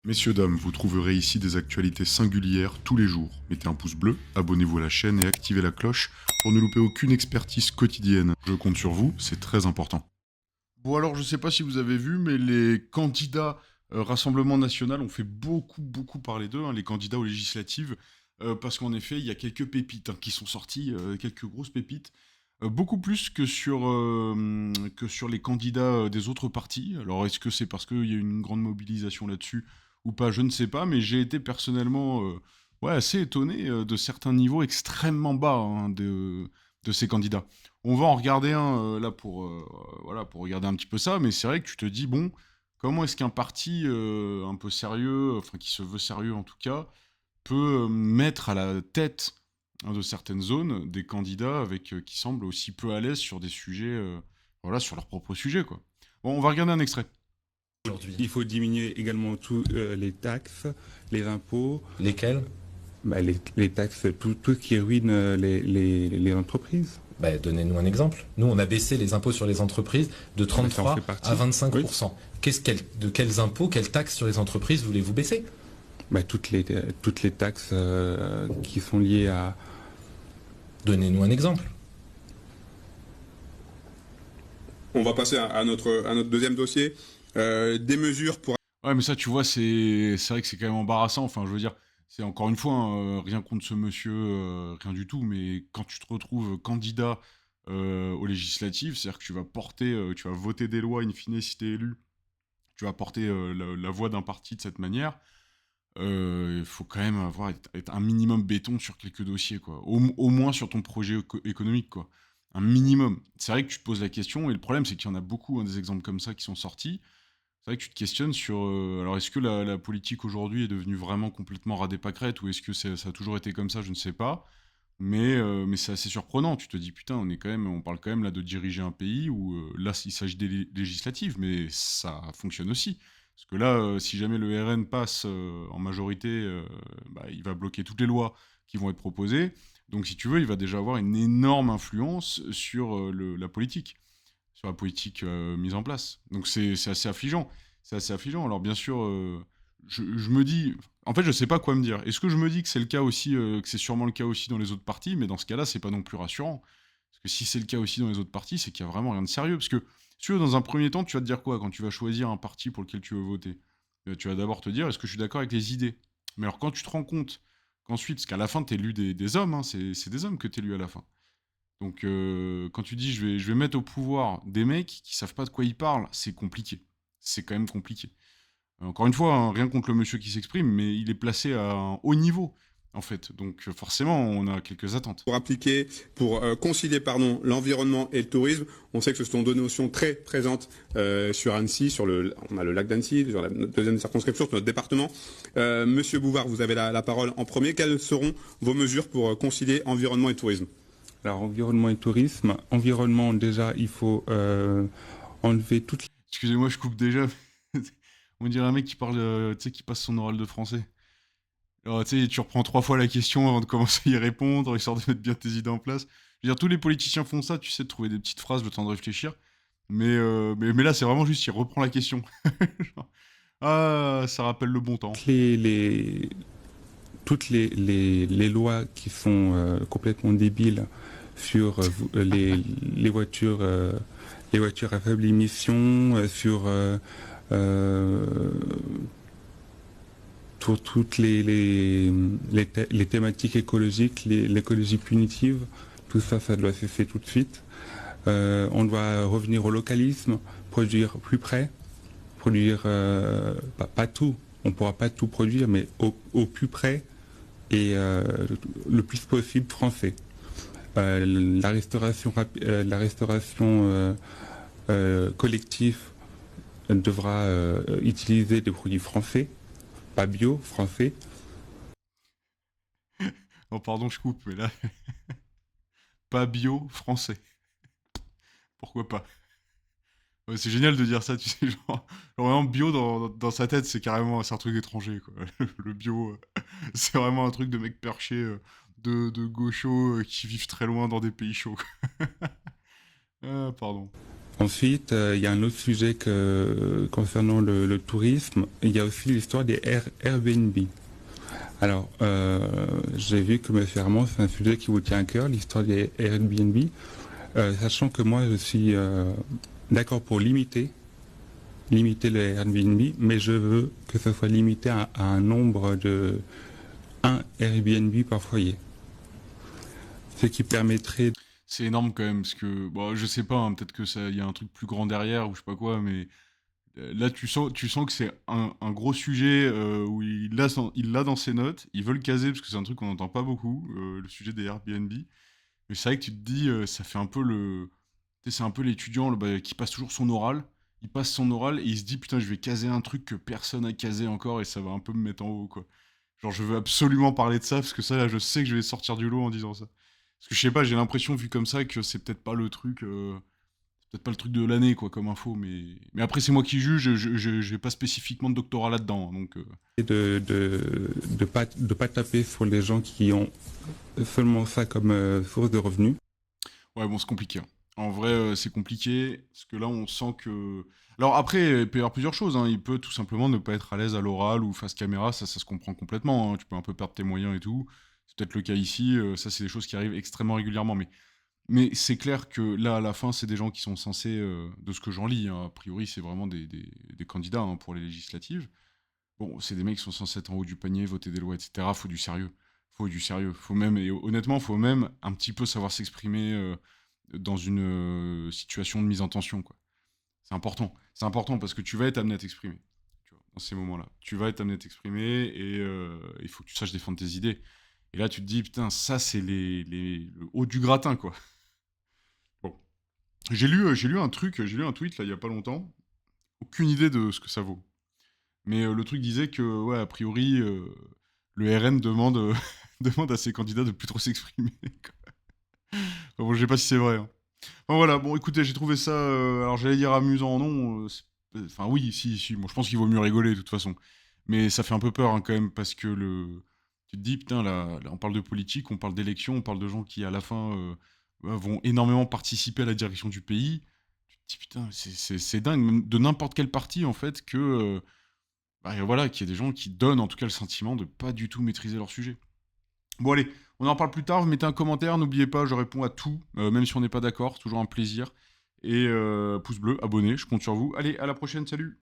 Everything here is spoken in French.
Messieurs, dames, vous trouverez ici des actualités singulières tous les jours. Mettez un pouce bleu, abonnez-vous à la chaîne et activez la cloche pour ne louper aucune expertise quotidienne. Je compte sur vous, c'est très important. Bon alors, je sais pas si vous avez vu, mais les candidats Rassemblement National ont fait beaucoup parler d'eux, hein, les candidats aux législatives, parce qu'en effet, il y a quelques pépites qui sont sorties, quelques grosses pépites, beaucoup plus que sur les candidats des autres partis. Alors, est-ce que c'est parce qu'il y a une grande mobilisation là-dessus ou pas, je ne sais pas, mais j'ai été personnellement ouais, assez étonné de certains niveaux extrêmement bas hein, de ces candidats. On va en regarder un là voilà, pour regarder un petit peu ça, mais c'est vrai que tu te dis, bon, comment est-ce qu'un parti un peu sérieux, enfin qui se veut sérieux en tout cas, peut mettre à la tête hein, de certaines zones des candidats avec qui semblent aussi peu à l'aise sur des sujets, voilà, sur leurs propres sujets, quoi. Bon, on va regarder un extrait. Aujourd'hui. Il faut diminuer également tous les taxes, les impôts. Lesquels? Les taxes, tout ce qui ruine les entreprises. Donnez-nous un exemple. Nous, on a baissé les impôts sur les entreprises de 33 à 25%. Oui. De quels impôts, quelles taxes sur les entreprises voulez-vous baisser? Toutes les taxes qui sont liées à... Donnez-nous un exemple. On va passer à notre deuxième dossier. Des mesures pour... Ouais, mais ça, tu vois, c'est vrai que c'est quand même embarrassant. Enfin, je veux dire, c'est encore une fois, hein, rien contre ce monsieur, rien du tout, mais quand tu te retrouves candidat aux législatives, c'est-à-dire que tu vas porter, tu vas voter des lois, in fine, si t'es élu, tu vas porter la voix d'un parti de cette manière, il faut quand même être un minimum béton sur quelques dossiers, quoi. Au moins sur ton projet économique, quoi. Un minimum. C'est vrai que tu te poses la question, et le problème, c'est qu'il y en a beaucoup, hein, des exemples comme ça qui sont sortis. C'est vrai que tu te questionnes sur, alors est-ce que la politique aujourd'hui est devenue vraiment complètement ras des pâquerettes ou est-ce que ça a toujours été comme ça, je ne sais pas. Mais c'est assez surprenant. Tu te dis putain, on parle quand même là de diriger un pays où là il s'agit des législatives, mais ça fonctionne aussi. Parce que là, si jamais le RN passe en majorité, il va bloquer toutes les lois qui vont être proposées. Donc si tu veux, il va déjà avoir une énorme influence sur la politique mise en place. Donc c'est assez affligeant. C'est assez affligeant. Alors bien sûr, je me dis, en fait, je sais pas quoi me dire. Est-ce que je me dis que c'est le cas aussi, que c'est sûrement le cas aussi dans les autres partis, mais dans ce cas-là, c'est pas non plus rassurant. Parce que si c'est le cas aussi dans les autres partis, c'est qu'il y a vraiment rien de sérieux. Parce que, si tu veux, dans un premier temps, tu vas te dire quoi quand tu vas choisir un parti pour lequel tu veux voter? Tu vas d'abord te dire, est-ce que je suis d'accord avec les idées? Mais alors quand tu te rends compte qu'ensuite, parce qu'à la fin, tu élu des hommes, hein, c'est des hommes que tu élu à la fin. Donc, quand tu dis je vais mettre au pouvoir des mecs qui savent pas de quoi ils parlent, c'est compliqué. C'est quand même compliqué. Encore une fois, hein, rien contre le monsieur qui s'exprime, mais il est placé à un haut niveau, en fait. Donc, forcément, on a quelques attentes. Pour concilier l'environnement et le tourisme. On sait que ce sont deux notions très présentes sur Annecy, on a le lac d'Annecy, sur notre deuxième circonscription, sur notre département. Monsieur Bouvard, vous avez la parole en premier. Quelles seront vos mesures pour concilier environnement et tourisme? Alors, environnement et tourisme. Environnement, déjà, il faut enlever toutes les... Excusez-moi, je coupe déjà. On dirait un mec qui parle, tu sais, qui passe son oral de français. Alors, tu sais, tu reprends 3 fois la question avant de commencer à y répondre, histoire de mettre bien tes idées en place. Je veux dire, tous les politiciens font ça, tu sais, de trouver des petites phrases, le temps de réfléchir. Mais là, c'est vraiment juste, il reprend la question. Genre, ah, ça rappelle le bon temps. Toutes les lois qui sont complètement débiles sur les voitures à faible émission, sur toutes les thématiques écologiques, l'écologie punitive, tout ça, ça doit cesser tout de suite. On doit revenir au localisme, produire plus près, produire pas tout, on ne pourra pas tout produire, mais au plus près et le plus possible français. La restauration collective devra utiliser des produits français, pas bio, français. Oh, pardon, je coupe, mais là, pas bio, français. Pourquoi pas? Ouais, c'est génial de dire ça, tu sais, genre vraiment bio dans sa tête, c'est un truc étranger, quoi. Le bio, c'est vraiment un truc de mec perché, de gauchos qui vivent très loin dans des pays chauds, quoi. Ah, pardon. Ensuite, il y a un autre sujet concernant le tourisme. Il y a aussi l'histoire des Airbnb. Alors, j'ai vu que M. Armand, c'est un sujet qui vous tient à cœur, l'histoire des Airbnb, sachant que moi, je suis d'accord pour limiter le Airbnb, mais je veux que ça soit limité à un nombre de 1 Airbnb par foyer. Ce qui permettrait... C'est énorme quand même, parce que, bon, je sais pas, hein, peut-être que ça, y a un truc plus grand derrière, ou je sais pas quoi, mais là, tu sens que c'est un gros sujet où il l'a dans ses notes, il veut le caser, parce que c'est un truc qu'on n'entend pas beaucoup, le sujet des Airbnb. Mais c'est vrai que tu te dis, ça fait un peu tu sais, c'est un peu l'étudiant qui passe toujours son oral. Il passe son oral et il se dit, putain, je vais caser un truc que personne a casé encore et ça va un peu me mettre en haut, quoi. Genre, je veux absolument parler de ça parce que ça, là, je sais que je vais sortir du lot en disant ça. Parce que je sais pas, j'ai l'impression, vu comme ça, que c'est peut-être pas le truc. C'est peut-être pas le truc de l'année, quoi, comme info, mais après, c'est moi qui juge, j'ai pas spécifiquement de doctorat là-dedans, hein, donc... De pas taper sur les gens qui ont seulement ça comme source de revenus. Ouais, bon, c'est compliqué, hein. En vrai, c'est compliqué, parce que là, on sent que... Alors après, il peut y avoir plusieurs choses, hein. Il peut tout simplement ne pas être à l'aise à l'oral ou face caméra, ça se comprend complètement, hein. Tu peux un peu perdre tes moyens et tout. C'est peut-être le cas ici, ça, c'est des choses qui arrivent extrêmement régulièrement, mais c'est clair que là, à la fin, c'est des gens qui sont censés, de ce que j'en lis, hein, a priori, c'est vraiment des candidats, hein, pour les législatives. Bon, c'est des mecs qui sont censés être en haut du panier, voter des lois, etc. Faut du sérieux. Faut du sérieux. Faut même, et honnêtement, faut même un petit peu savoir s'exprimer dans une situation de mise en tension, quoi. C'est important. C'est important parce que tu vas être amené à t'exprimer, tu vois, dans ces moments-là. Tu vas être amené à t'exprimer et il faut que tu saches défendre tes idées. Et là, tu te dis, putain, ça, c'est le haut du gratin, quoi. Bon. J'ai lu un tweet, là, il y a pas longtemps. Aucune idée de ce que ça vaut. Mais le truc disait que, ouais, a priori, le RN demande, demande à ses candidats de plus trop s'exprimer, quoi. Enfin, bon, je sais pas si c'est vrai, hein. Enfin, voilà, bon, écoutez, j'ai trouvé ça, alors j'allais dire amusant, non, enfin oui, si, bon, je pense qu'il vaut mieux rigoler de toute façon. Mais ça fait un peu peur, hein, quand même, parce que tu te dis, putain, là, on parle de politique, on parle d'élections, on parle de gens qui, à la fin, vont énormément participer à la direction du pays. Tu te dis, putain, c'est dingue, même de n'importe quel parti, en fait, que, bah, voilà, qu'il y ait des gens qui donnent, en tout cas, le sentiment de pas du tout maîtriser leur sujet. Bon, allez, on en parle plus tard. Vous mettez un commentaire, n'oubliez pas, je réponds à tout, même si on n'est pas d'accord, c'est toujours un plaisir. Et pouce bleu, abonnez, je compte sur vous. Allez, à la prochaine, salut!